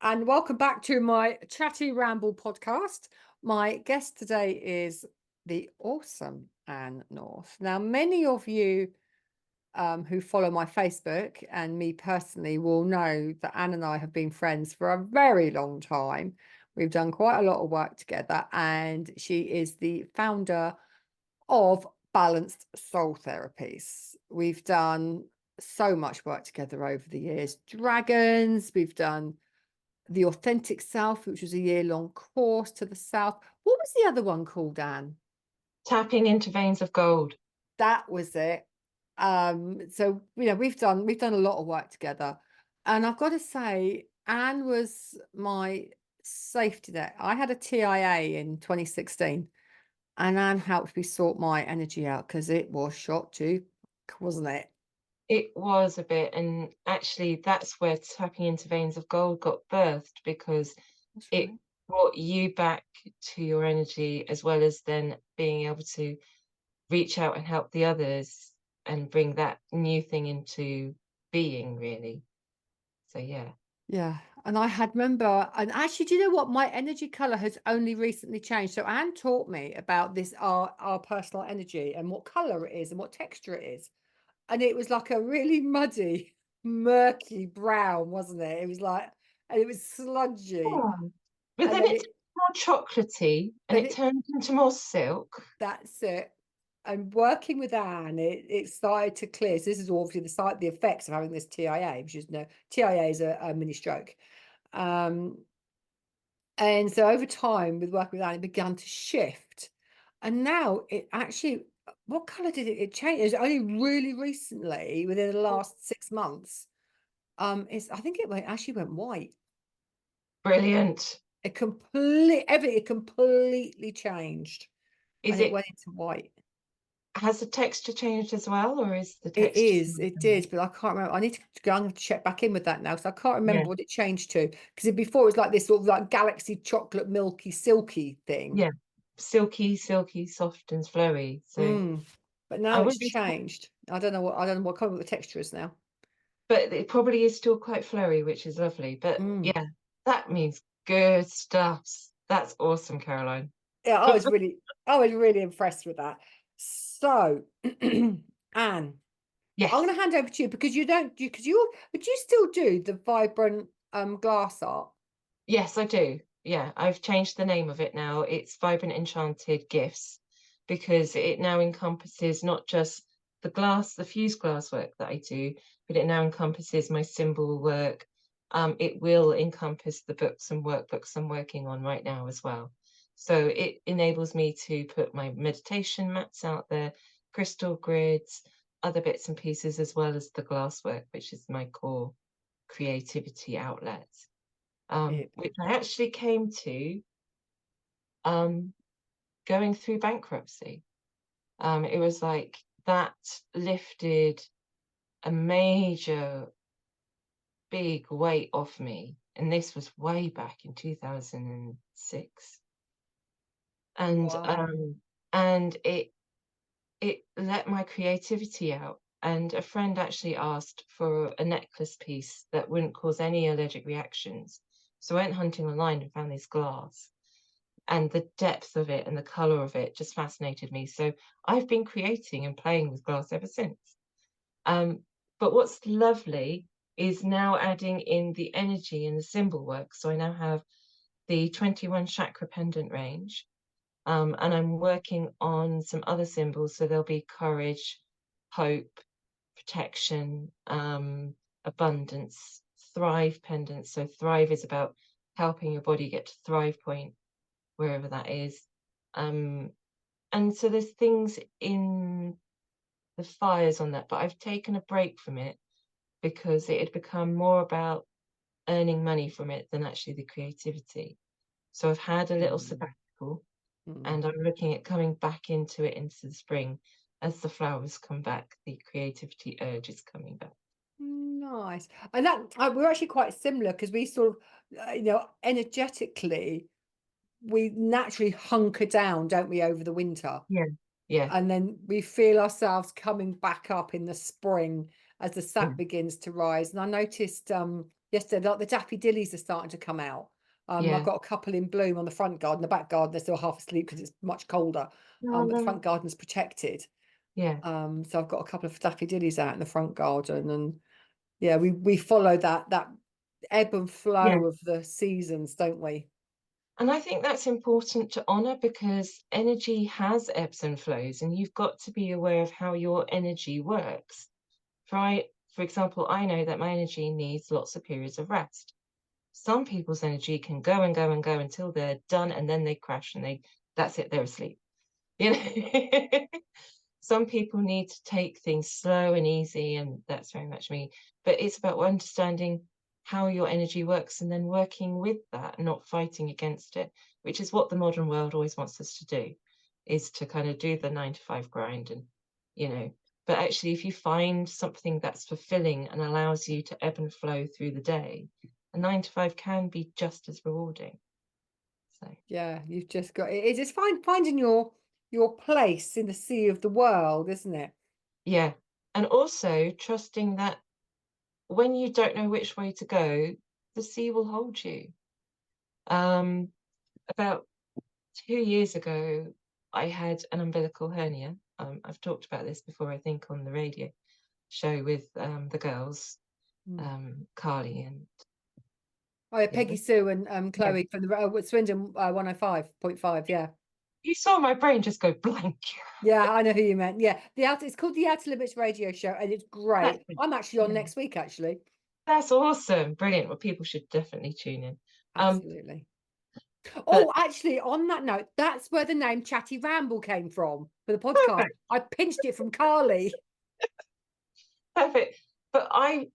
and welcome back to my Chatty Ramble podcast. My guest today is the awesome Anne North. Now, many of you who follow my Facebook and me personally will know that Anne and I have been friends for a very long time. We've done quite a lot of work together, and she is the founder of Balanced Soul Therapies. We've done so much work together over the years. Dragons, we've done the Authentic Self, which was a year-long course to the South. What was the other one called, Anne? Tapping into veins of gold. That was it. So we've done a lot of work together, and I've got to say, Anne was my safety net. I had a TIA in 2016, and Anne helped me sort my energy out because it was shot too, wasn't it? It was a bit, and actually that's where tapping into veins of gold got birthed because That's it right. brought you back to your energy as well as then being able to reach out and help the others and bring that new thing into being, really. So yeah. Yeah. And I had remember, and actually, do you know what? My energy color has only recently changed. So Anne taught me about this, our personal energy and what color it is and what texture it is. And it was like a really muddy, murky brown, wasn't it? It was like, and it was sludgy. Oh. But And then then it's more chocolatey and then it turns into more silk. that's it. And working with Anne, it started to clear. So this is obviously the effects of having this TIA, which is TIA is a mini stroke. Um, And so over time with working with that, it began to shift. And now it actually, what color did it change? It was only really recently, within the last 6 months. I think actually went white. Brilliant. Everything it completely changed Is and it it went into white. has the texture changed as well, or is the It texture still is, the it same? did, but I can't remember. I need to go and check back in with that now because I can't Yeah. remember what it changed to. Because before it was like this sort of like galaxy chocolate, milky, silky thing. Yeah, silky, soft and flowy. So Mm. But I now it's would be, changed. I don't know what color the texture is now. but it probably is still quite flowy, which is lovely. But Mm. yeah, that means good stuff. That's awesome, Caroline. Yeah, I was really impressed with that. So, Anne, I'm going Yes, to hand over to you because you don't do because you but you still do the vibrant glass art. yes, I do. Yeah, I've changed the name of it now. It's Vibrant Enchanted Gifts because it now encompasses not just the fused glass work that I do, but it now encompasses my symbol work. It will encompass the books and workbooks I'm working on right now as well. So it enables me to put my meditation mats out there, crystal grids, other bits and pieces, as well as the glass work, which is my core creativity outlet, It, which I actually came to um, going through bankruptcy. It was like that lifted a major, big weight off me. And this was way back in 2006. And wow. um, and it let my creativity out. And a friend actually asked for a necklace piece that wouldn't cause any allergic reactions. So I went hunting online and found this glass. And the depth of it and the color of it just fascinated me. So I've been creating and playing with glass ever since. Um, but what's lovely is now adding in the energy and the symbol work. So I now have the 21 chakra pendant range, and I'm working on some other symbols. So there'll be courage, hope, protection, abundance, thrive pendants. So thrive is about helping your body get to thrive point, wherever that is. Um, and so there's things in the fires on that, but I've taken a break from it because it had become more about earning money from it than actually the creativity. So I've had a little Mm, sabbatical and mm. I'm looking at coming back into it into the spring. As the flowers come back, the creativity urge is coming back. Nice. And we're actually quite similar because we sort of, energetically, we naturally hunker down, don't we, over the winter? Yeah, yeah, And then we feel ourselves coming back up in the spring as the yeah. sap begins to rise. And I noticed yesterday. Like the daffodillies are starting to come out. I've Yeah. got a couple in bloom on the front garden. The back garden, they're still half asleep because it's much colder. Oh, But the no. front garden's protected. Yeah. So I've got a couple of daffodillies out in the front garden, and yeah, we follow that ebb and Yeah. flow of the seasons, don't we? And I think that's important to honor because energy has ebbs and flows, and you've got to be aware of how your energy works. For example, I know that my energy needs lots of periods of rest. Some people's energy can go and go and go until they're done and then they crash and that's it, they're asleep. You know? Some people need to take things slow and easy, and that's very much me. But it's about understanding how your energy works and then working with that, not fighting against it, which is what the modern world always wants us to do, is to kind of do the 9 to 5 grind and, you know. But actually, if you find something that's fulfilling and allows you to ebb and flow through the day, a 9 to 5 can be just as rewarding. So. Yeah, you've just got it. It's just finding your place in the sea of the world, isn't it? Yeah. And also trusting that when you don't know which way to go, the sea will hold you. Um, about 2 years ago, I had an umbilical hernia. I've talked about this before, I think, on the radio show with the girls, Mm. Carly and Oh, yeah, the Peggy other. Sue and Yeah. Chloe from the Swindon 105.5. Yeah. You saw my brain just go blank. Yeah, I know who you meant. Yeah, it's called the Outer Limits Radio Show, and it's That's great. it. I'm actually on Yeah. next week, actually. That's awesome. Brilliant. Well, people should definitely tune in. Um, Absolutely. but Oh, actually, on that note, that's where the name Chatty Ramble came from for the podcast. perfect. I pinched it from Carly. Perfect. But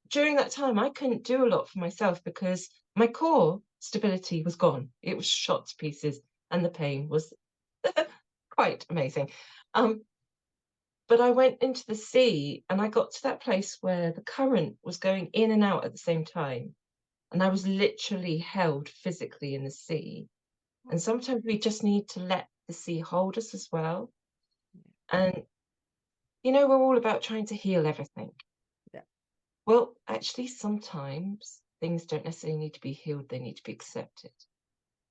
during that time, I couldn't do a lot for myself because my core stability was gone. It was shot to pieces, and the pain was quite amazing. Um, but I went into the sea and I got to that place where the current was going in and out at the same time. And I was literally held physically in the sea. And Oh, sometimes we just need to let the sea hold us as well. And, we're all about trying to heal everything. yeah, Well, actually, sometimes things don't necessarily need to be healed, they need to be accepted.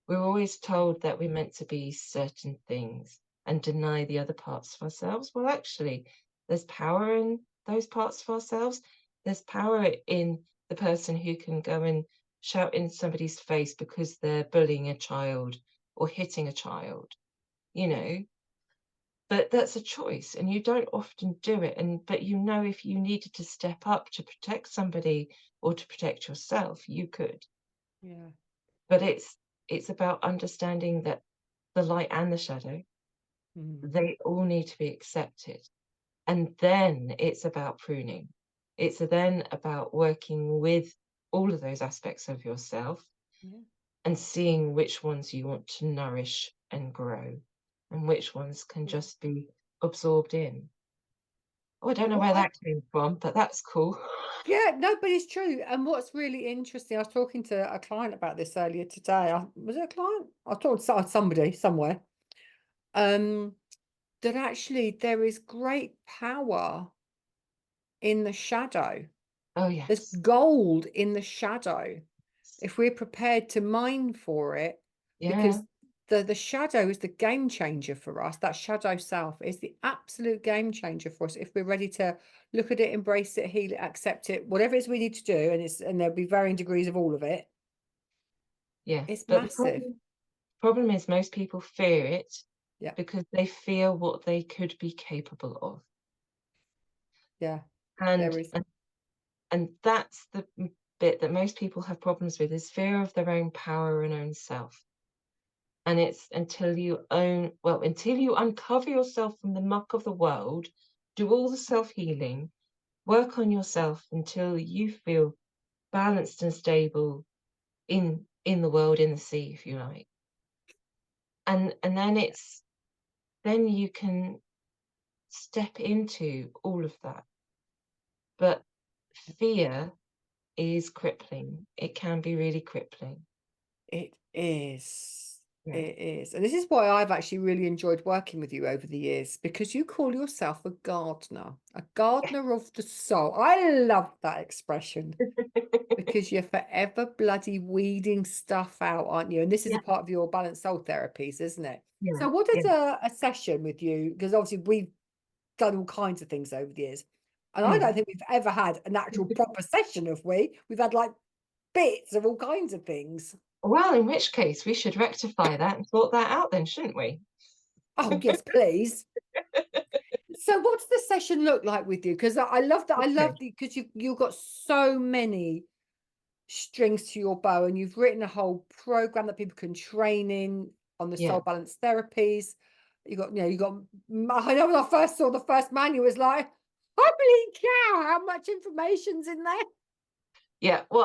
We're always told that we're meant to be certain things and deny the other parts of ourselves. Well, actually, there's power in those parts of ourselves. There's power in the person who can go and shout in somebody's face because they're bullying a child or hitting a child, you know. But that's a choice, and you don't often do it. But if you needed to step up to protect somebody or to protect yourself, you could. yeah. But it's about understanding that the light and the shadow, Mm, they all need to be accepted. And then it's about pruning. It's then about working with all of those aspects of yourself yeah. and seeing which ones you want to nourish and grow and which ones can Yeah. just be absorbed in. Oh, I don't know What where I that came from, but that's cool. Yeah, no, but it's true. And what's really interesting, I was talking to a client about this earlier today. Was it a client? I was talking to somebody somewhere. Um, that actually there is great power in the shadow. Oh, There's yes. gold in the shadow if we're prepared to mine for it, Yeah. because the shadow is the game changer for us. That shadow self is the absolute game changer for us if we're ready to look at it, embrace it, heal it, accept it, whatever it is we need to do. And there'll be varying degrees of all of it. Yes. It's But the massive. problem is most people fear it Yeah, because they fear what they could be capable of. yeah, And there is. and, and that's the bit that most people have problems with is fear of their own power and own self. And it's until you uncover yourself from the muck of the world, do all the self-healing, work on yourself until you feel balanced and stable in the world, in the sea, if you like. And then you can step into all of that. But fear is crippling. It can be really crippling. It is. Yeah. It is. And this is why I've actually really enjoyed working with you over the years, because you call yourself a gardener of the soul. I love that expression because you're forever bloody weeding stuff out, aren't you? And this is Yeah, a part of your balanced soul therapies, isn't it? yeah, So, what yeah. is a session with you? Because obviously we've done all kinds of things over the years. And I don't Mm. think we've ever had an actual proper session, have we? We've had like bits of all kinds of things. Well, in which case we should rectify that and sort that out then, shouldn't we? Oh, yes, please. So what's the session look like with you? Because I love that. I love Okay. because you've got so many strings to your bow, and you've written a whole program that people can train in on the Yeah. soul balance therapies. You got. I know when I first saw the first manual, it was like, holy cow, how much information's in there? Yeah. Well,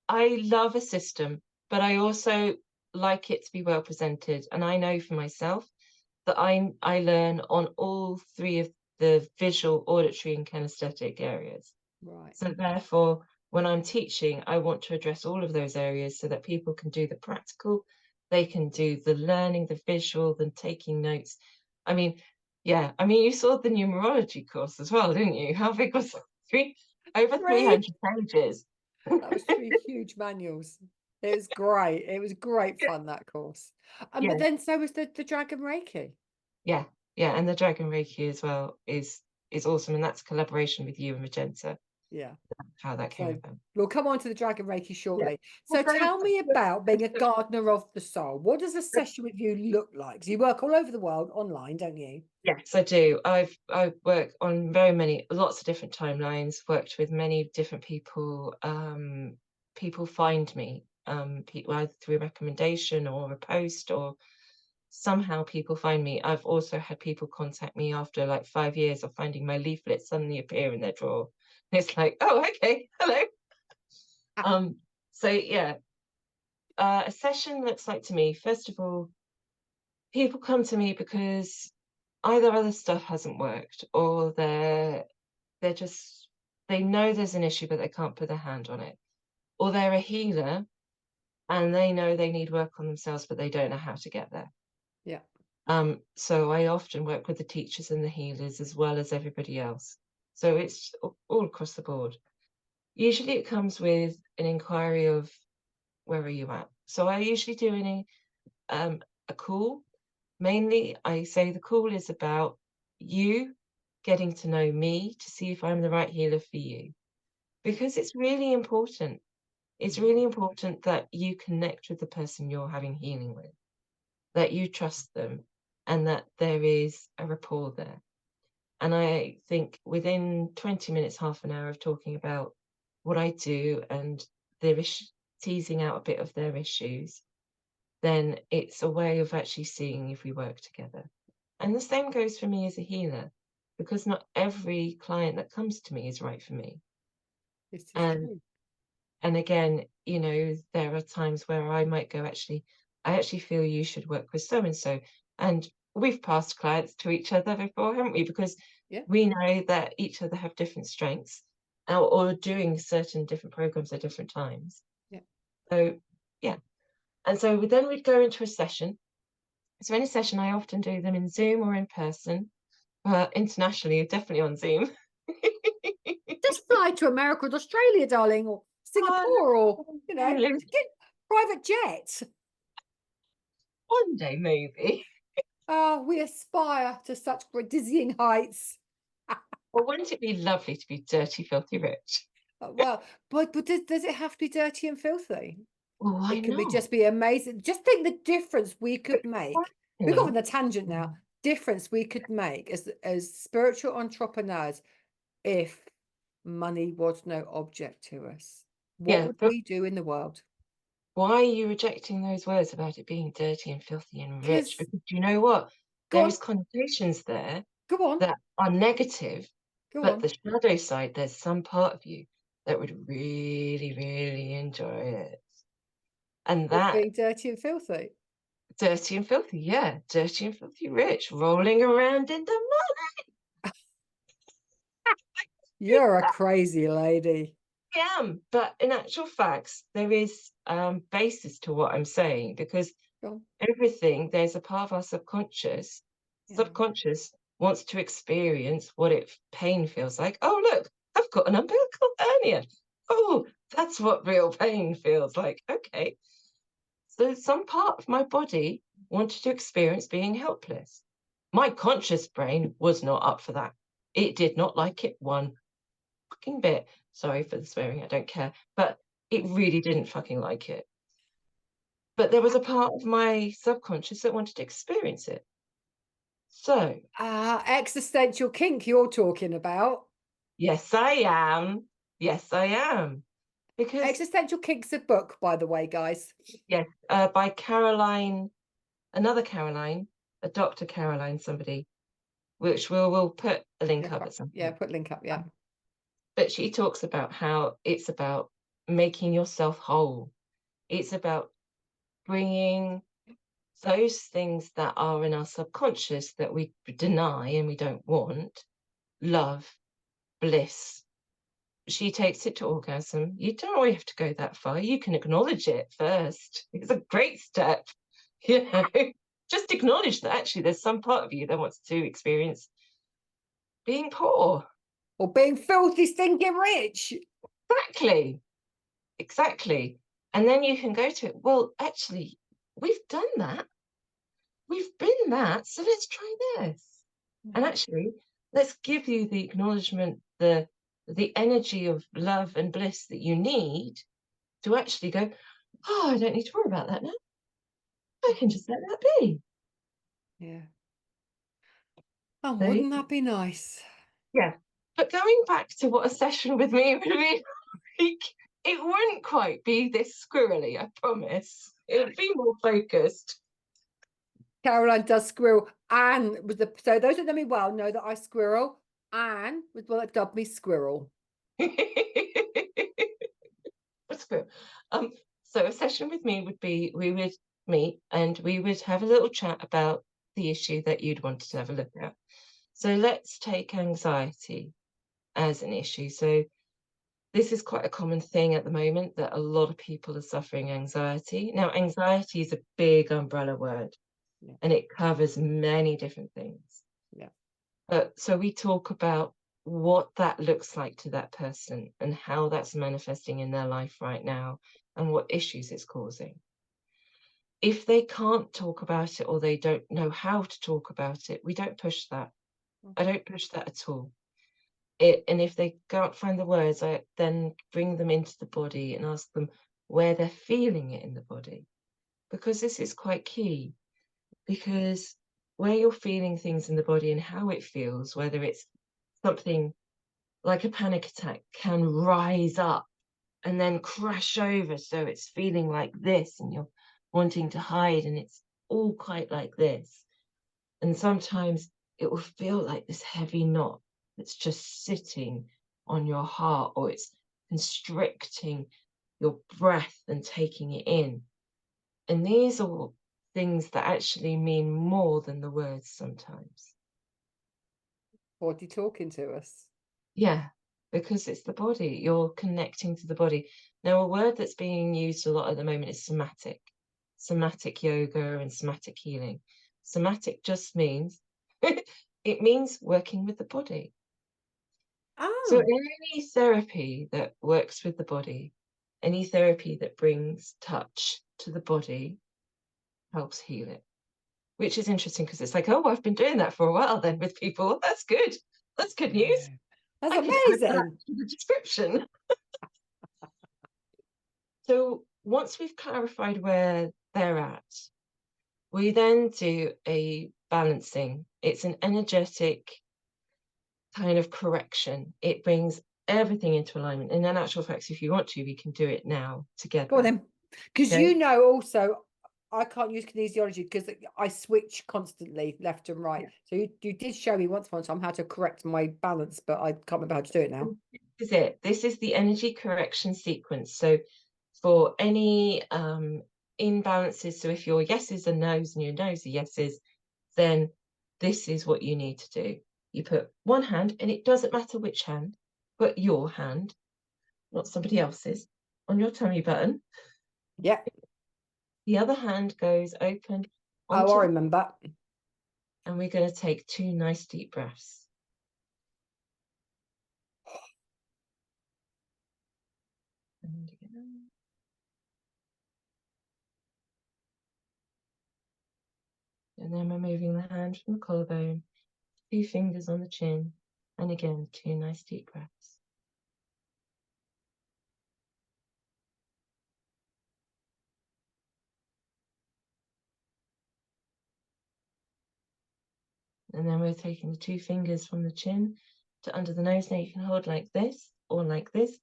I love a system, but I also like it to be well presented. And I know for myself that I learn on all three of the visual, auditory, and kinesthetic areas. Right. So therefore, when I'm teaching, I want to address all of those areas so that people can do the practical, they can do the learning, the visual, the taking notes. I mean, yeah, I mean, you saw the numerology course as well, didn't you? How big was that? Over Three. 300 pages. That was three huge manuals. It was great. It was great Yeah, fun, that course. But yeah, then so was the Dragon Reiki. yeah, yeah. And the Dragon Reiki as well is awesome, and that's collaboration with you and Magenta. Yeah. How that came So about. we'll come on to the Dragon Reiki Yeah. shortly. Well, So tell me about being a gardener of the soul. What does a so session with you look like? 'Cause you work all over the world online, don't you? yes, I do. I work on lots of different timelines, worked with many different people. People find me, people either through recommendation or a post or somehow people find me. I've also had people contact me after like 5 years of finding my leaflets suddenly appear in their drawer. It's like, oh, okay, hello. Ah, Um, so yeah, a session looks like to me, first of all, people come to me because either other stuff hasn't worked or they're just they know there's an issue but they can't put their hand on it, or they're a healer and they know they need work on themselves but they don't know how to get there. yeah. So I often work with the teachers and the healers as well as everybody else, so it's all across the board. Usually it comes with an inquiry of where are you at. So I usually do a call. Mainly, I say the call is about you getting to know me to see if I'm the right healer for you. Because it's really important. It's Mhm. really important that you connect with the person you're having healing with, that you trust them, and that there is a rapport there. And I think within 20 minutes, half an hour of talking about what I do and their teasing out a bit of their issues, then it's a way of actually seeing if we work together. And the same goes for me as a healer, because not every client that comes to me is right for me. This is And true. and again, there are times where I might go, actually, I actually feel you should work with so and so. And we've passed clients to each other before, haven't we? Because Yeah. we know that each other have different strengths or doing certain different programs at different times. Yeah. So yeah. And so then we'd go into a session. So in a session, I often do them in Zoom or in person. Internationally, definitely on Zoom. Just fly to America or Australia, darling, or Singapore, or, Really, get private jet. one day maybe. Oh, we aspire to such dizzying heights. Well, wouldn't it be lovely to be dirty, filthy rich? Well, but does it have to be dirty and filthy? Well, why It can be not? just be amazing. Just think the difference we could make. We've gone on Exactly. a tangent now. Difference we could make as spiritual entrepreneurs if money was no object to us. What Yeah, would but we do in the world? why are you rejecting those words about it being dirty and filthy and rich? Because Because you know what? go There on, is connotations there go on, that are negative, go but on. the shadow side, there's some part of you that would really, really enjoy it. And What, that being dirty and filthy? dirty and filthy, yeah, dirty and filthy rich, rolling around in the mud. You're a crazy lady. I am, but in actual facts, there is basis to what I'm saying because Go on. Everything, there's a part of our subconscious. Yeah. Subconscious wants to experience what pain feels like. Oh, look, I've got an umbilical hernia. Oh, that's what real pain feels like. Okay. So some part of my body wanted to experience being helpless. My conscious brain was not up for that. It did not like it one fucking bit. Sorry for the swearing, I don't care. But it really didn't fucking like it. But there was a part of my subconscious that wanted to experience it. So, Existential kink you're talking about. yes, I am. Yes, I am. Because, Existential Kink's a book, by the way, guys. yes, by Caroline, another Caroline, a Dr. Caroline, somebody, which we'll put a link up at some Yeah, point. put link up, yeah. But she talks about how it's about making yourself whole. It's about bringing those things that are in our subconscious that we deny and we don't want, love, bliss. She takes it to orgasm. You don't always have to go that far. You can acknowledge it first. It's a great step. You know, just acknowledge that actually there's some part of you that wants to experience being poor. Or being filthy, stinking rich. Exactly. Exactly. And then you can go to it. Well, actually, we've done that. We've been that. So let's try this. And actually, let's give you the acknowledgement, the energy of love and bliss that you need to actually go, oh, I don't need to worry about that now. I can just let that be. Yeah. Oh, There you wouldn't go. that be nice? Yeah. But going back to what a session with me would be like, it wouldn't quite be this squirrely, I promise. It would be more focused. Caroline does squirrel. Anne was the so those that know me well know that I squirrel. Anne was the one that dubbed me squirrel. That's good. Um, so a session with me would be we would meet and we would have a little chat about the issue that you'd wanted to have a look at. So let's take anxiety as an issue. So this is quite a common thing at the moment that a lot of people are suffering anxiety. Now, anxiety is a big umbrella word Yeah. and it covers many different things. Yeah. So we talk about what that looks like to that person and how that's manifesting in their life right now and what issues it's causing. If they can't talk about it or they don't know how to talk about it, we don't push that. I don't push that at all. And if they can't find the words, I then bring them into the body and ask them where they're feeling it in the body. Because this is quite key. Because where you're feeling things in the body and how it feels, whether it's something like a panic attack can rise up and then crash over. So it's feeling like this and you're wanting to hide and it's all quite like this. And sometimes it will feel like this heavy knot that's just sitting on your heart or it's constricting your breath and taking it in. And these are things that actually mean more than the words sometimes. Body talking to us. Yeah, because it's the body. You're connecting to the body. Now, a word that's being used a lot at the moment is somatic. Somatic yoga and somatic healing. Somatic just means it means working with the body. So Oh, any therapy that works with the body, any therapy that brings touch to the body helps heal it. Which is interesting because it's like, oh, I've been doing that for a while then with people. That's good. That's good news. yeah. That's I could add that amazing. to the description. So once we've clarified where they're at, we then do a balancing. It's an energetic kind of correction. It brings everything into alignment. And in actual fact, if you want to, we can do it now Go on together. then. Because Okay. you know also I can't use kinesiology because I switch constantly left and right. Yeah. So you did show me once upon a time how to correct my balance, but I can't remember how to do it now. This is it. This is the energy correction sequence. So for any imbalances, so if your yeses are no's and your no's are yeses, then this is what you need to do. You put one hand, and it doesn't matter which hand, but your hand, not somebody else's, on your tummy button. Yeah. The other hand goes open Oh, onto I the, remember. and we're going to take 2 nice deep breaths. And again. And then we're moving the hand from the collarbone, 2 fingers on the chin, and again, 2 nice deep breaths. And then we're taking the 2 fingers from the chin to under the nose. Now you can hold like this or like this,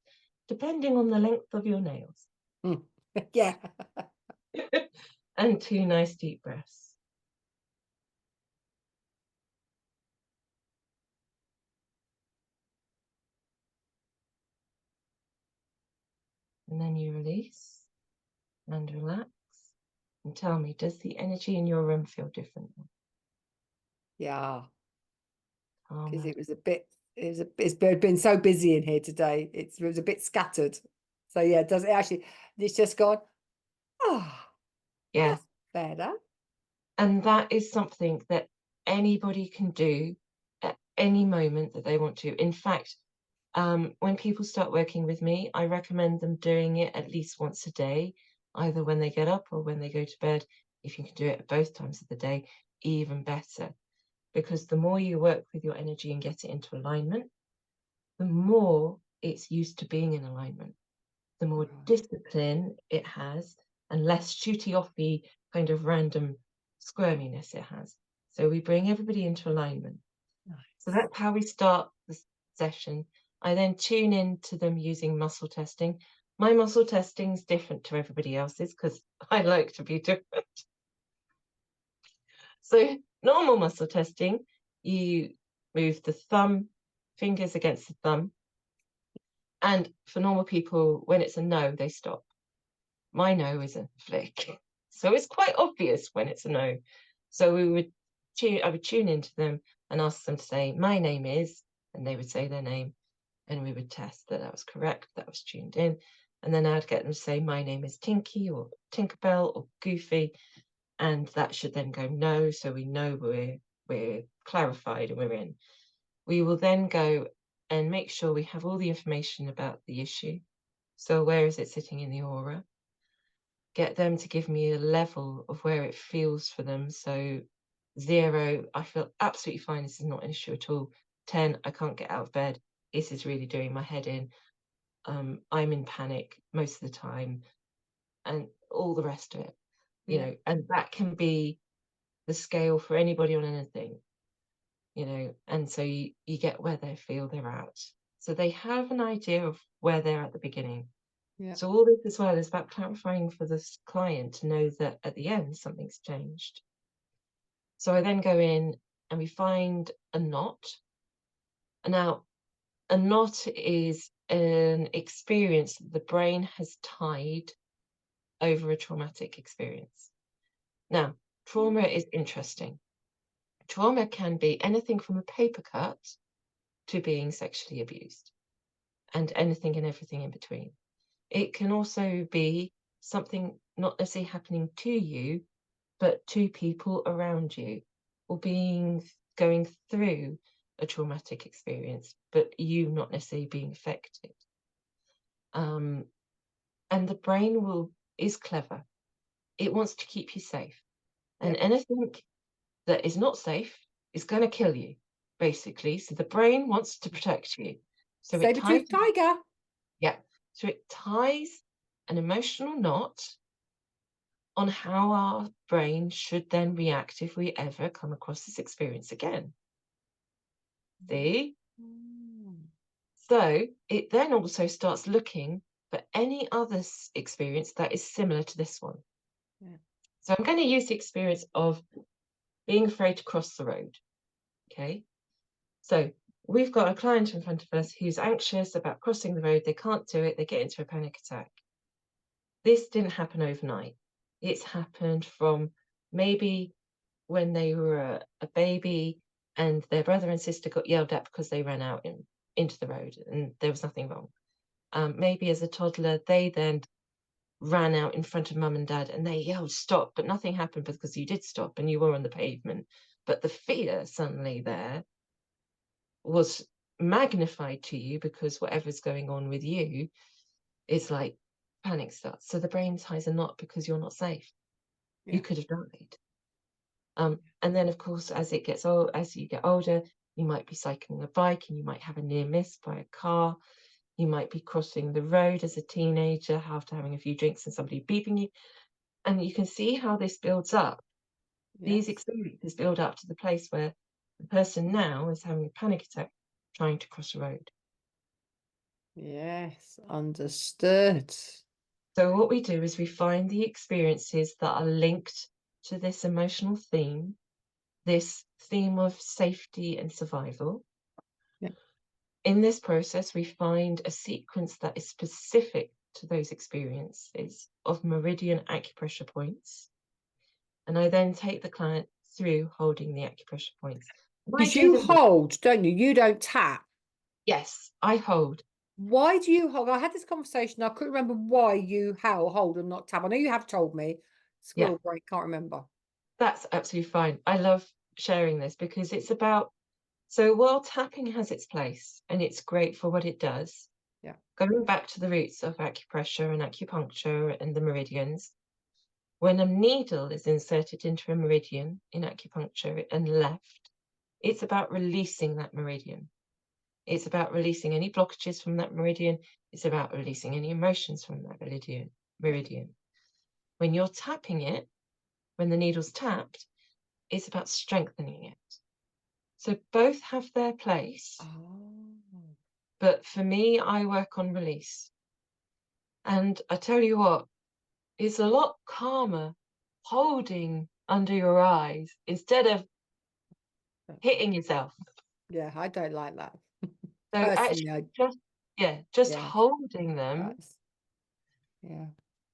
depending on the length of your nails. Yeah. And 2 nice deep breaths. And then you release and relax. And tell me, does the energy in your room feel different? Yeah. Because Calmer. it was a bit, it's been so busy in here today. It was a bit scattered. So yeah, does it actually, it's just gone, oh, Yeah. that's better. And that is something that anybody can do at any moment that they want to. In fact, when people start working with me, I recommend them doing it at least once a day, either when they get up or when they go to bed. If you can do it at both times of the day, even better. Because the more you work with your energy and get it into alignment, the more it's used to being in alignment, the more Right. discipline it has, and less shooty-offy kind of random squirminess it has. So we bring everybody into alignment. So Nice. that's how we start the session. I then tune in to them using muscle testing. My muscle testing is different to everybody else's because I like to be different. So normal muscle testing, you move the thumb, fingers against the thumb. And for normal people, when it's a no, they stop. My no is a flick. So it's quite obvious when it's a no. So I would tune into them and ask them to say, my name is, and they would say their name. And we would test that that was correct, that was tuned in. And then I'd get them to say, my name is Tinky or Tinkerbell or Goofy. And that should then go no. So we know we're clarified and we're in. We will then go and make sure we have all the information about the issue. So where is it sitting in the aura? Get them to give me a level of where it feels for them. So 0, I feel absolutely fine. This is not an issue at all. 10, I can't get out of bed. This is really doing my head in. I'm in panic most of the time, and all the rest of it, you Yeah. know, and that can be the scale for anybody on anything, you know, and so you get where they feel they're at. So they have an idea of where they're at the beginning. Yeah. So all this as well is about clarifying for this client to know that at the end something's changed. So I then go in and we find a knot. Now, a knot is an experience that the brain has tied over a traumatic experience. Now, trauma is interesting. Trauma can be anything from a paper cut to being sexually abused, and anything and everything in between. It can also be something not necessarily happening to you, but to people around you, or going through a traumatic experience, but you not necessarily being affected. And the brain is clever. It wants to keep you safe. And Yeah. anything that is not safe is going to kill you, basically. So the brain wants to protect you. So it ties, Saber-tooth tiger. yeah. So it ties an emotional knot on how our brain should then react if we ever come across this experience again. See? So it then also starts looking for any other experience that is similar to this one. Yeah. So I'm going to use the experience of being afraid to cross the road. Okay. So we've got a client in front of us who's anxious about crossing the road. They can't do it. They get into a panic attack. This didn't happen overnight. It's happened from maybe when they were a baby and their brother and sister got yelled at because they ran out into the road and there was nothing wrong. Maybe as a toddler, they then ran out in front of mum and dad and they yelled stop, but nothing happened because you did stop and you were on the pavement. But the fear suddenly there was magnified to you because whatever's going on with you is like panic starts. So the brain ties a knot because you're not safe. You Yeah. could have died. And then, of course, as you get older, you might be cycling a bike and you might have a near miss by a car. You might be crossing the road as a teenager after having a few drinks and somebody beeping you. And you can see how this builds up. These Yes. experiences build up to the place where the person now is having a panic attack trying to cross a road. Yes. Understood. So what we do is we find the experiences that are linked to this emotional theme, this theme of safety and survival. Yeah. In this process, we find a sequence that is specific to those experiences of meridian acupressure points. And I then take the client through holding the acupressure points. And I Because do you them. hold, don't you? You don't tap. Yes, I hold. Why do you hold? I had this conversation. I couldn't remember why you hold and not tap. I know you have told me. Yeah, Squirrel brain, can't remember. that's absolutely fine. I love sharing this because it's about, so while tapping has its place and it's great for what it does, Yeah. going back to the roots of acupressure and acupuncture and the meridians, when a needle is inserted into a meridian in acupuncture and left, it's about releasing that meridian. It's about releasing any blockages from that meridian. It's about releasing any emotions from that meridian. When you're tapping it, when the needle's tapped, it's about strengthening it. So both have their place, Oh. but for me, I work on release. And I tell you what, it's a lot calmer holding under your eyes instead of hitting yourself. Yeah, I don't like that. So Personally, actually just yeah, holding them. that's, yeah.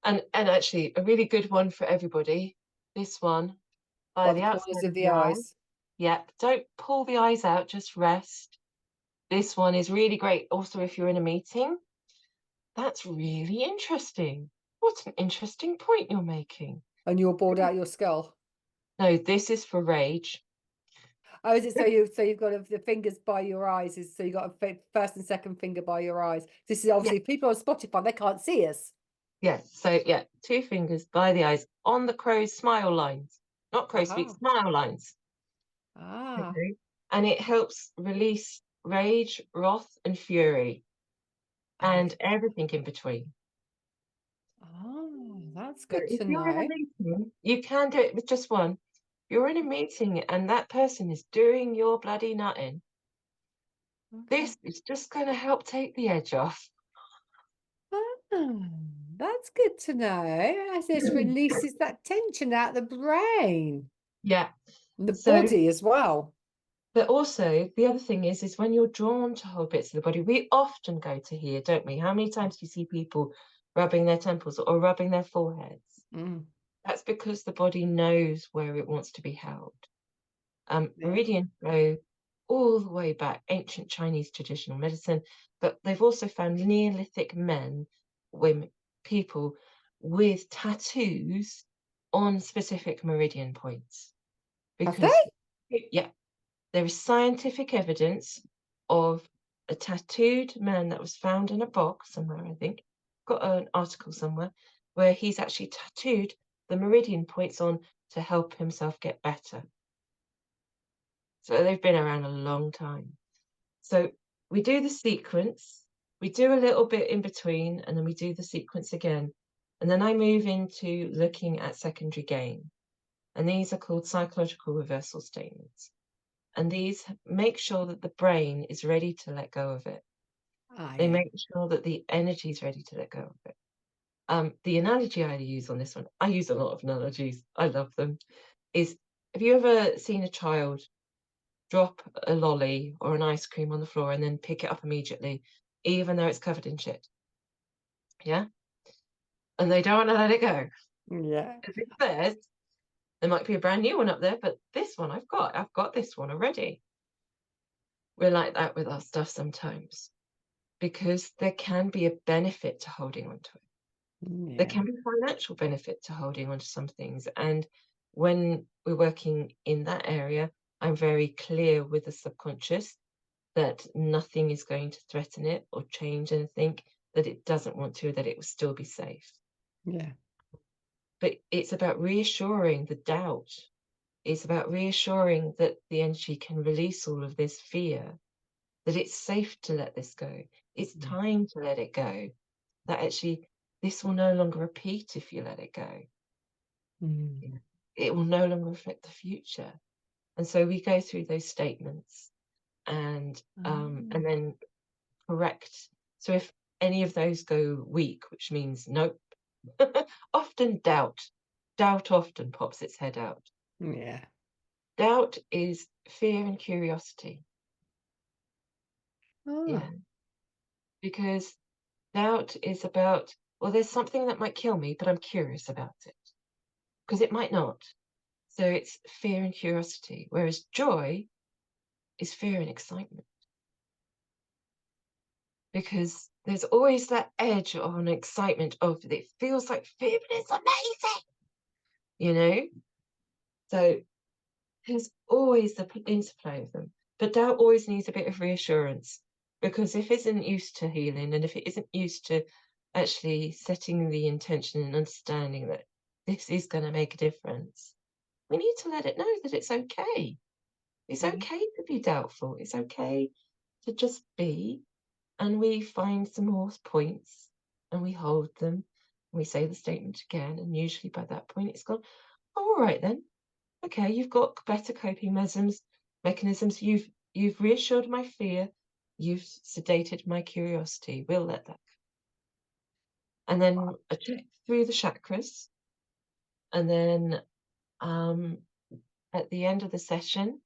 And actually a really good one for everybody, this one by By the the corners outside of of the the eye. eyes. Yep, don't pull the eyes out, just rest. This one is really great also if you're in a meeting. That's really interesting. What an interesting point you're making. And you're bored out your skull. No, this is for rage. Oh, is it so you've got the fingers by your eyes, is so you got a first and second finger by your eyes. This is Yeah, obviously people on Spotify, they can't see us. yeah. So yeah, two fingers by the eyes on the crow's smile lines. Not crow's feet, Aha. smile lines. Ah. Okay. And it helps release rage, wrath, and fury, and Okay. everything in between. Oh, that's So good if to you're in a know. meeting, you can do it with just one. You're in a meeting and that person is doing your bloody nutting. Okay. This is just going to help take the edge off. Ah, that's good to know. As this releases that tension out the brain, Yeah. and the So, body as well. but also the other thing is when you're drawn to whole bits of the body, we often go to here, don't we? How many times do you see people rubbing their temples or rubbing their foreheads? Mm, That's because the body knows where it wants to be held. yeah. Meridians go all the way back, ancient Chinese traditional medicine, but they've also found Neolithic men, women, people with tattoos on specific meridian points. Have they? Because, yeah, there is scientific evidence of a tattooed man that was found in a bog somewhere, I think. Got an article somewhere where he's actually tattooed the meridian points on to help himself get better. So they've been around a long time. So we do the sequence, we do a little bit in between, and then we do the sequence again. And then I move into looking at secondary gain. And these are called psychological reversal statements. And these make sure that the brain is ready to let go of it. Ah, They yeah. make sure that the energy is ready to let go of it. The analogy I use on this one, I use a lot of analogies, I love them, is have you ever seen a child drop a lolly or an ice cream on the floor and then pick it up immediately, even though it's covered in shit? Yeah? And they don't want to let it go. Yeah. Because it says there might be a brand new one up there, but this one I've got this one already. We're like that with our stuff sometimes because there can be a benefit to holding on to it. There Yeah. can be financial benefit to holding on to some things, and when we're working in that area, I'm very clear with the subconscious that nothing is going to threaten it or change anything that it doesn't want to, that it will still be safe. Yeah. But it's about reassuring the doubt. It's about reassuring that the energy can release all of this fear, that it's safe to let this go. It's Mm. time to let it go. That actually, this will no longer repeat if you let it go. Mm. Yeah. It will no longer affect the future. And so we go through those statements and Oh. then correct. So if any of those go weak, which means nope, often doubt often pops its head out. Yeah. Doubt is fear and curiosity. Oh. Yeah. Because doubt is about, well, there's something that might kill me, but I'm curious about it because it might not. So it's fear and curiosity, whereas joy is fear and excitement because there's always that edge of an excitement of it feels like fear, but it's amazing, you know? So there's always the interplay of them. But doubt always needs a bit of reassurance because if it isn't used to healing and if it isn't used to actually setting the intention and understanding that this is going to make a difference, we need to let it know that it's okay. It's Mm. okay to be doubtful. It's okay to just be. And we find some more points and we hold them. And we say the statement again. And usually by that point, it's gone, oh, all right then. Okay, you've got better coping mechanisms. You've reassured my fear. You've sedated my curiosity. We'll let that go. And then a check through the chakras. And then at the end of the session,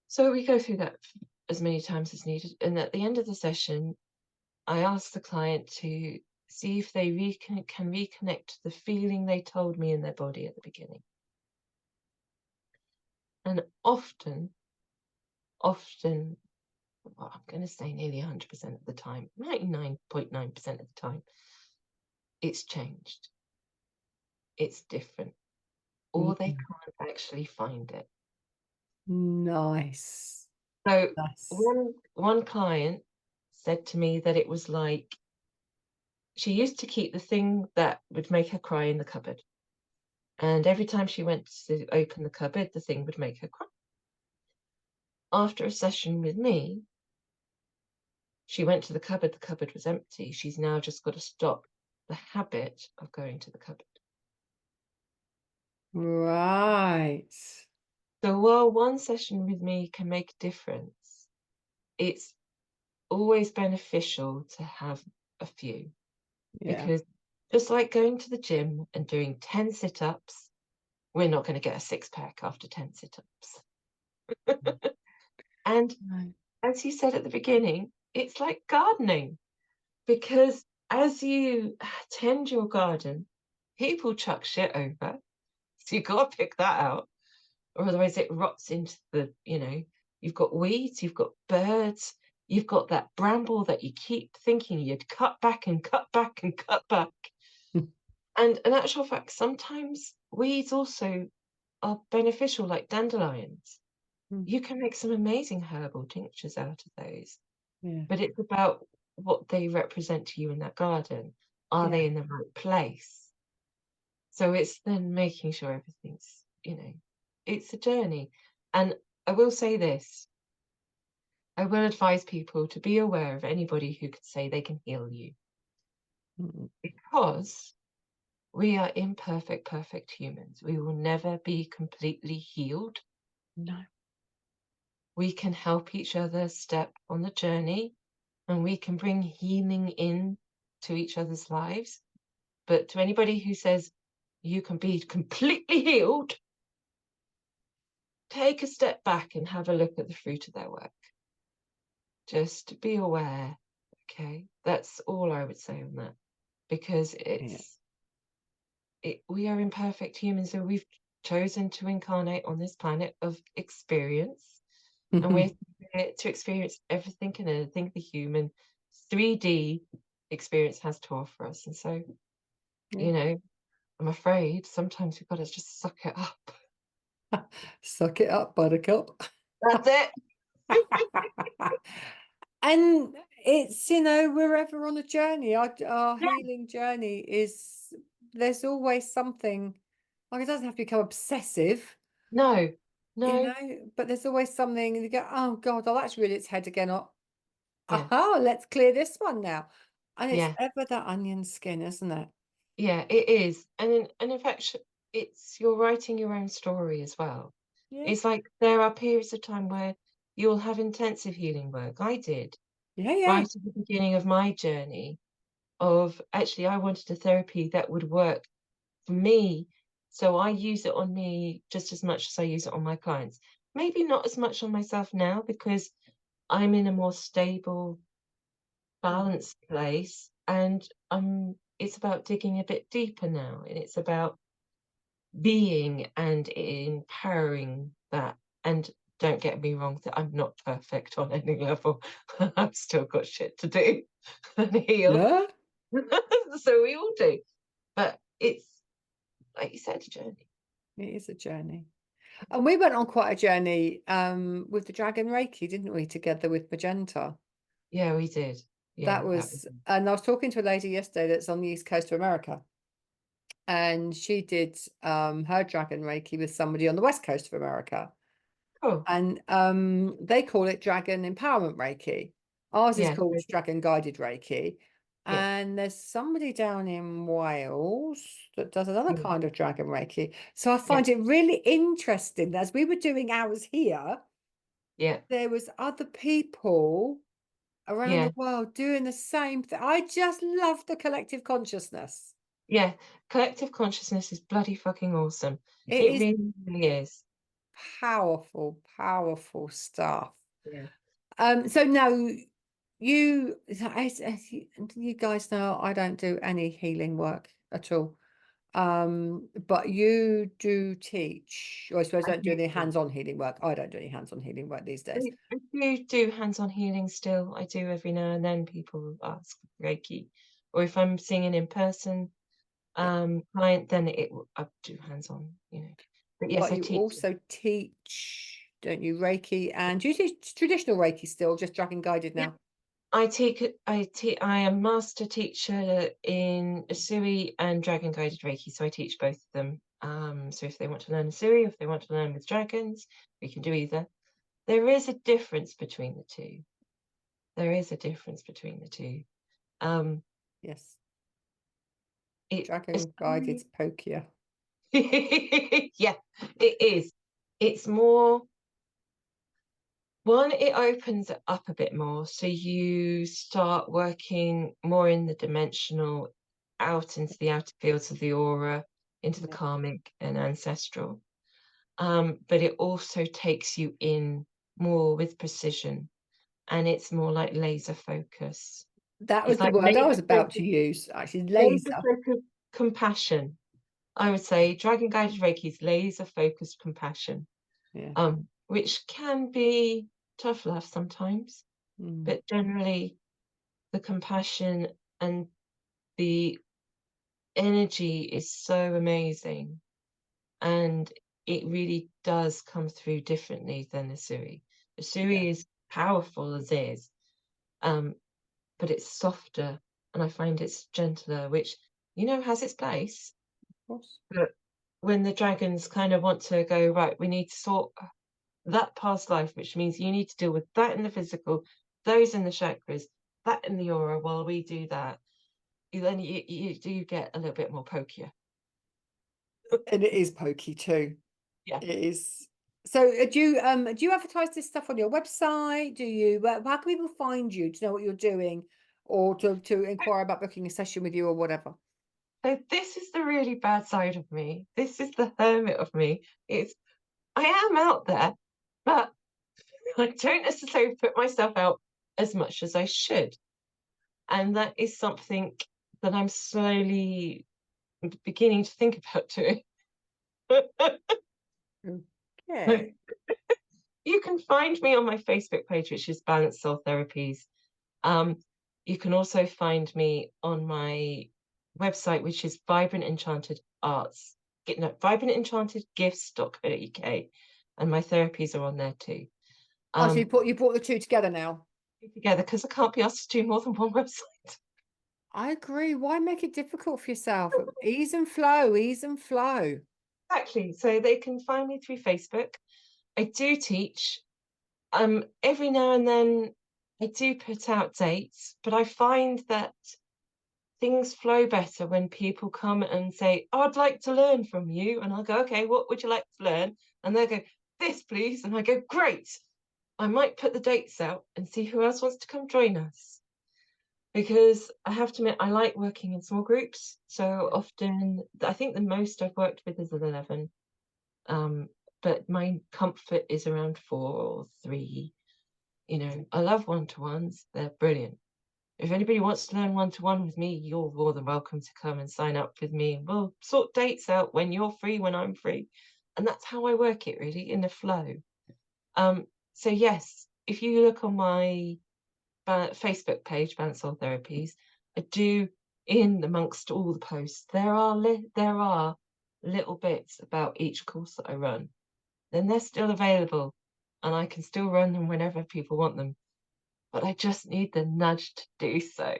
so we go through that as many times as needed. And at the end of the session, I ask the client to see if they can reconnect the feeling they told me in their body at the beginning. And often, well, I'm going to say nearly 100% of the time, 99.9% of the time, it's changed. It's different. Or they Mm. can't actually find it. Nice. So Nice. one client said to me that it was like she used to keep the thing that would make her cry in the cupboard. And every time she went to open the cupboard, the thing would make her cry. After a session with me, she went to the cupboard was empty. She's now just got to stop the habit of going to the cupboard. Right. So while one session with me can make a difference, it's always beneficial to have a few Yeah. because just like going to the gym and doing 10 sit-ups, we're not going to get a six-pack after 10 sit-ups. And Right. as you said at the beginning, it's like gardening because as you tend your garden, people chuck shit over. So you've got to pick that out, or otherwise it rots into you've got weeds, you've got birds, you've got that bramble that you keep thinking you'd cut back and cut back and cut back. And in actual fact, sometimes weeds also are beneficial, like dandelions. Mm. You can make some amazing herbal tinctures out of those. Yeah. But it's about what they represent to you in that garden. Are Yeah. they in the right place? So it's then making sure everything's, it's a journey. And I will say this, I will advise people to be aware of anybody who could say they can heal you Mm. because we are imperfect, perfect humans. We will never be completely healed. No. We can help each other step on the journey and we can bring healing in to each other's lives. But to anybody who says you can be completely healed, take a step back and have a look at the fruit of their work. Just be aware, okay? That's all I would say on that. Because Yeah. we are imperfect humans, so we've chosen to incarnate on this planet of experience. And we're here to experience everything and anything the human 3D experience has to offer us. And so Yeah. You know, I'm afraid sometimes we've got to just suck it up. Suck it up, buttercup. That's it. And it's, we're ever on a journey. Our Yeah. healing journey is, there's always something, like it doesn't have to become obsessive, No, no. but there's always something, and you go, oh God, oh, that's really its head again. Oh, Yeah, aha, let's clear this one now. And it's yeah, ever that onion skin, isn't it? yeah, it is. And in fact, it's you're writing your own story as well. Yeah. It's like there are periods of time where you'll have intensive healing work. I did Yeah, yeah. right at the beginning of my journey of actually I wanted a therapy that would work for me. So I use it on me just as much as I use it on my clients. Maybe not as much on myself now because I'm in a more stable, Mm. balanced place, and it's about digging a bit deeper now, and it's about being and empowering that. And don't get me wrong, that I'm not perfect on any level. I've still got shit to do and heal. Yeah, So we all do. But it's like you said, a journey. it is a journey. And we went on quite a journey with the Dragon Reiki, didn't we, together with Magenta? Yeah, we did. That Yeah, that was was, and I was talking to a lady yesterday that's on the East Coast of America, and she did her Dragon Reiki with somebody on the West Coast of America. cool. And they call it Dragon Empowerment Reiki. Ours is Yeah, called Dragon Guided Reiki. yeah, And there's somebody down in Wales that does another yeah, kind of Dragon Reiki. So I yeah, find it really interesting that as we were doing ours here, yeah, there was other people around yeah, the world doing the same thing. I just love the collective consciousness. yeah. Collective consciousness is bloody fucking awesome. It It is really, really is. powerful, powerful stuff. Yeah. So now you guys know I don't do any healing work at all. But you do teach, or I suppose I don't do do. any hands-on healing work. I don't do any hands-on healing work these days. I do hands-on healing still. I do every now and then. People ask for Reiki, or if I'm seeing an in-person Yeah. client, then I do hands-on. But yes, But I you teach. also teach, don't you, Reiki? And do you teach traditional Reiki still, just dragon guided Yeah, now? I am master teacher in Asuri and Dragon Guided Reiki, so I teach both of them. So if they want to learn Asuri, if they want to learn with dragons, we can do either. There is a difference between the two. There is a difference between the two. Um, Yes. it Dragon guided Asuri, Pokia. yeah, it is. It's more. One, it opens it up a bit more, so you start working more in the dimensional, out into the outer fields of the aura, into the Yeah. karmic and ancestral. But it also takes you in more with precision, and it's more like laser focus. That was It's the like word I was about to use, actually, laser laser. focused compassion. I would say Dragon Guided Reiki is laser focused compassion, Yeah. which can be tough love sometimes, Mm. but generally the compassion and the energy is so amazing, and it really does come through differently than Asuri. Yeah, Asuri is powerful as is, um, but it's softer, and I find it's gentler, which has its place. of course. But when the dragons kind of want to go, right, we need to sort that past life, which means you need to deal with that in the physical, those in the chakras, that in the aura, while we do that, then you do get a little bit more pokier. And it is pokey too. Yeah. It is. So do you advertise this stuff on your website? Do you how can people find you to know what you're doing, or to inquire about booking a session with you or whatever? So this is the really bad side of me. This is the hermit of me. It's I am out there, but I don't necessarily put myself out as much as I should. And that is something that I'm slowly beginning to think about doing. Okay. You can find me on my Facebook page, which is Balanced Soul Therapies. Um, you can also find me on my website, which is Vibrant Enchanted Arts. No, vibrantenchantedgifts.co.uk, and my therapies are on there too. Oh, so you brought the two together now. Together because I can't be asked to do more than one website. I agree. Why make it difficult for yourself? Ease and flow, ease and flow. Exactly. So they can find me through Facebook. I do teach. Every now and then I do put out dates, but I find that things flow better when people come and say, "Oh, I'd like to learn from you." And I'll go, "Okay, what would you like to learn?" And they'll go, "This, please." And I go, "Great." I might put the dates out and see who else wants to come join us. Because I have to admit, I like working in small groups. So Yeah. often, I think the most I've worked with is 11. But my comfort is around 4 or 3. I love one-to-ones. They're brilliant. If anybody wants to learn one-to-one with me, you're more than welcome to come and sign up with me. And we'll sort dates out when you're free, when I'm free. And that's how I work it really, in the flow. So yes, if you look on my Facebook page, Balance Soul Therapies, I do, in amongst all the posts, there are little bits about each course that I run. Then they're still available, and I can still run them whenever people want them. But I just need the nudge to do so.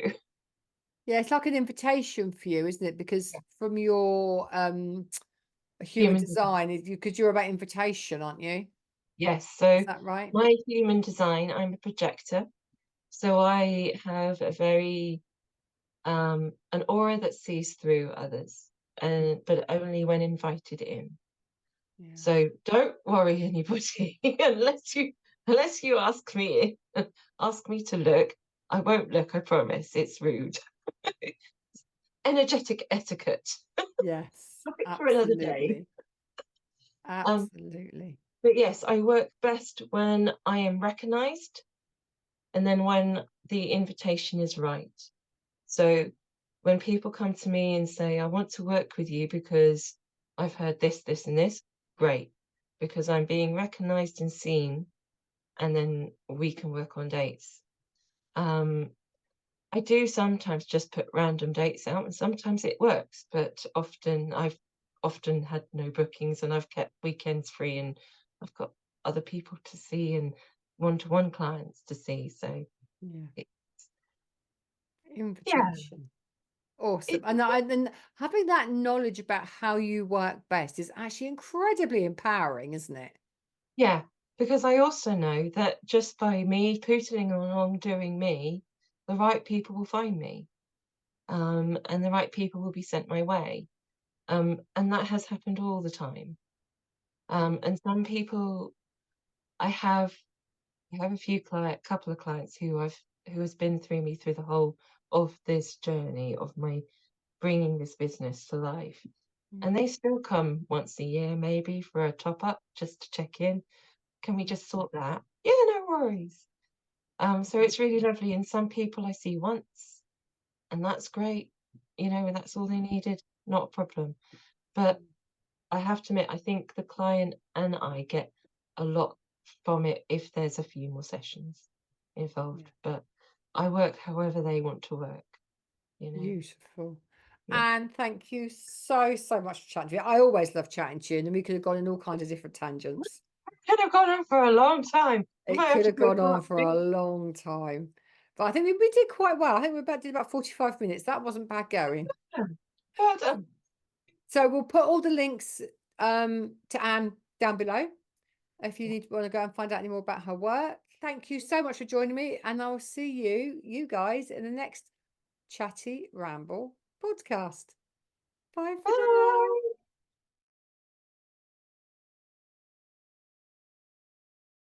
Yeah, it's like an invitation for you, isn't it? Because from your human Human design. design, because you're about invitation, aren't you? Yes, Is so that right? my human design, I'm a projector. So I have an aura that sees through others, and but only when invited in. Yeah. So don't worry, anybody, unless you ask me ask me to look. I won't look, I promise. It's rude. Energetic etiquette. Yes, Topic for another day. absolutely. Um, Absolutely. but yes, I work best when I am recognized and then when the invitation is right. So when people come to me and say, "I want to work with you because I've heard this, this, and this," great, because I'm being recognized and seen, and then we can work on dates. Um, I do sometimes just put random dates out, and sometimes it works, but I've often had no bookings, and I've kept weekends free, and I've got other people to see and one-to-one clients to see. So Yeah. it, yeah, Invitation. Awesome. it, And having that knowledge about how you work best is actually incredibly empowering, isn't it? yeah, because I also know that just by me pootling along doing me, the right people will find me, and the right people will be sent my way. And that has happened all the time. Yeah. And some people, I have a couple of clients who has been through me through the whole of this journey of my bringing this business to life. And Mm, they still come once a year, maybe for a top up, just to check in. Can we just awesome. sort that? Yeah, no worries. So it's really lovely. And some people I see once, and that's great. And that's all they needed, not a problem. But I have to admit, I think the client and I get a lot from it if there's a few more sessions Yeah. involved. But I work however they want to work. Beautiful. Yeah. And thank you so, so much for chatting to you. I always love chatting to you, and we could have gone in all kinds of different tangents. Could have gone on for a long time. I It might have could to have go gone for on for a long time. But I think we did quite well. I think did about 45 minutes. That wasn't bad going. well done. So we'll put all the links to Anne down below if you Yeah. want to go and find out any more about her work. Thank you so much for joining me, and I'll see you guys in the next Chatty Ramble podcast. Bye for now. Bye.